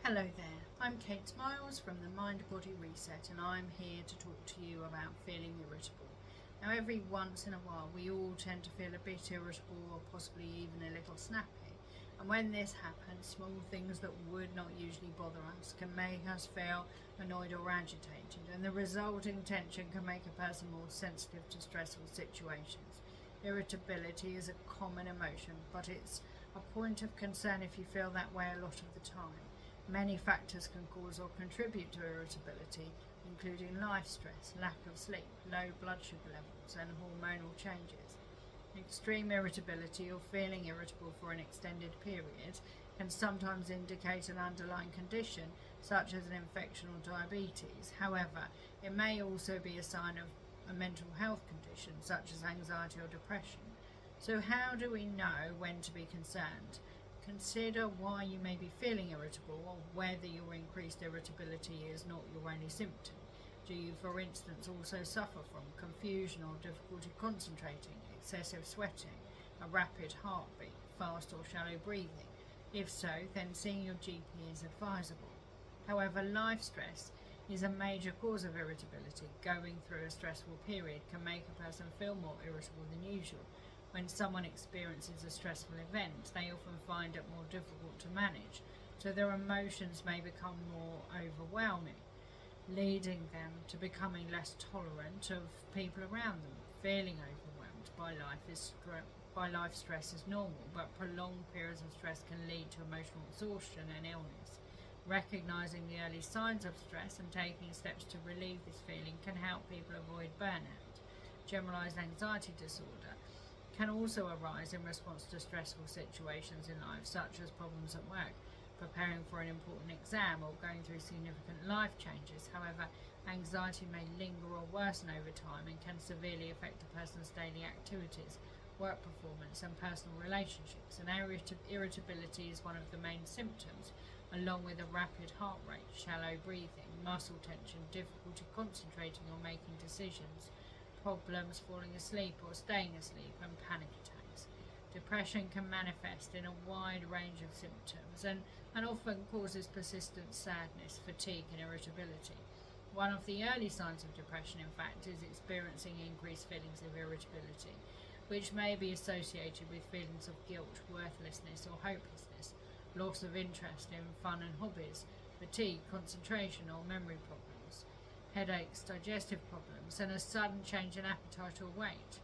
Hello there, I'm Kate Miles from the Mind Body Reset, and I'm here to talk to you about feeling irritable. Now, every once in a while we all tend to feel a bit irritable or possibly even a little snappy, and when this happens, small things that would not usually bother us can make us feel annoyed or agitated, and the resulting tension can make a person more sensitive to stressful situations. Irritability is a common emotion, but it's a point of concern if you feel that way a lot of the time. Many factors can cause or contribute to irritability, including life stress, lack of sleep, low blood sugar levels, and hormonal changes. Extreme irritability or feeling irritable for an extended period can sometimes indicate an underlying condition, such as an infection or diabetes. However, it may also be a sign of a mental health condition, such as anxiety or depression. So how do we know when to be concerned? Consider why you may be feeling irritable, or whether your increased irritability is not your only symptom. Do you, for instance, also suffer from confusion or difficulty concentrating, excessive sweating, a rapid heartbeat, fast or shallow breathing? If so, then seeing your GP is advisable. However, life stress is a major cause of irritability. Going through a stressful period can make a person feel more irritable than usual. When someone experiences a stressful event, they often find it more difficult to manage, so their emotions may become more overwhelming, leading them to becoming less tolerant of people around them. Feeling overwhelmed by life stress is normal, but prolonged periods of stress can lead to emotional exhaustion and illness. Recognizing the early signs of stress and taking steps to relieve this feeling can help people avoid burnout. Generalized anxiety disorder can also arise in response to stressful situations in life, such as problems at work, preparing for an important exam, or going through significant life changes. However, anxiety may linger or worsen over time and can severely affect a person's daily activities, work performance, and personal relationships. And irritability is one of the main symptoms, along with a rapid heart rate, shallow breathing, muscle tension, difficulty concentrating or making decisions, problems falling asleep or staying asleep, and panic attacks. Depression can manifest in a wide range of symptoms and often causes persistent sadness, fatigue, and irritability. One of the early signs of depression, in fact, is experiencing increased feelings of irritability, which may be associated with feelings of guilt, worthlessness, or hopelessness, loss of interest in fun and hobbies, fatigue, concentration, or memory problems, headaches, digestive problems, and a sudden change in appetite or weight.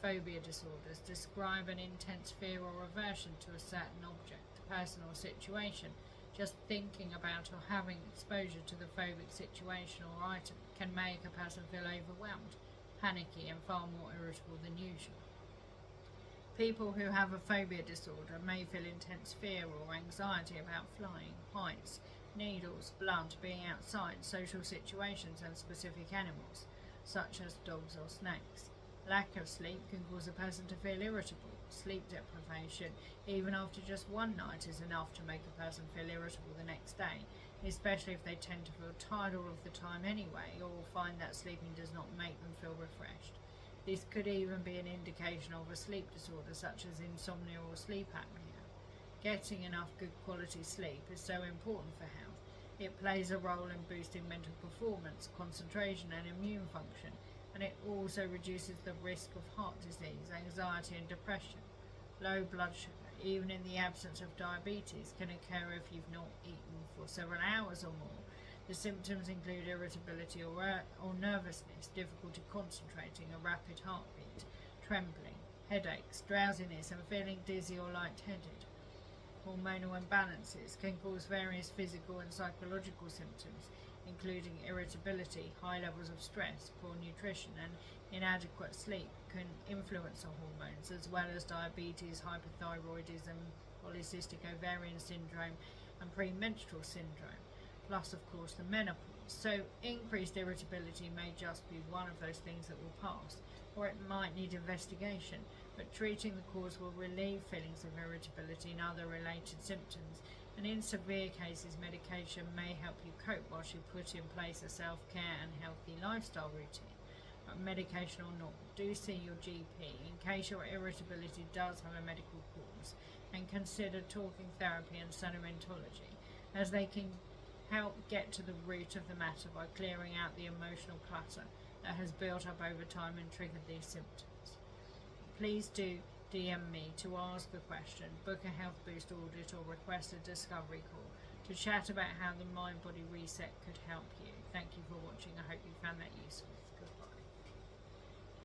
Phobia disorders describe an intense fear or aversion to a certain object, person, or situation. Just thinking about or having exposure to the phobic situation or item can make a person feel overwhelmed, panicky, and far more irritable than usual. People who have a phobia disorder may feel intense fear or anxiety about flying, heights, needles, blood, being outside, social situations, and specific animals, such as dogs or snakes. Lack of sleep can cause a person to feel irritable. Sleep deprivation, even after just one night, is enough to make a person feel irritable the next day, especially if they tend to feel tired all of the time anyway, or find that sleeping does not make them feel refreshed. This could even be an indication of a sleep disorder, such as insomnia or sleep apnea. Getting enough good quality sleep is so important for health. It plays a role in boosting mental performance, concentration, and immune function, and it also reduces the risk of heart disease, anxiety, and depression. Low blood sugar, even in the absence of diabetes, can occur if you've not eaten for several hours or more. The symptoms include irritability or nervousness, difficulty concentrating, a rapid heartbeat, trembling, headaches, drowsiness, and feeling dizzy or lightheaded. Hormonal imbalances can cause various physical and psychological symptoms, including irritability. High levels of stress, poor nutrition, and inadequate sleep can influence our hormones, as well as diabetes, hypothyroidism, polycystic ovarian syndrome, and premenstrual syndrome, plus of course the menopause. So increased irritability may just be one of those things that will pass, or it might need investigation, but treating the cause will relieve feelings of irritability and other related symptoms, and in severe cases medication may help you cope whilst you put in place a self-care and healthy lifestyle routine. But medication or not, do see your GP in case your irritability does have a medical cause, and consider talking therapy and sentimentology. as they can help get to the root of the matter by clearing out the emotional clutter that has built up over time and triggered these symptoms. Please do DM me to ask a question, book a Health Boost audit, or request a discovery call to chat about how the mind-body reset could help you. Thank you for watching. I hope you found that useful. Goodbye.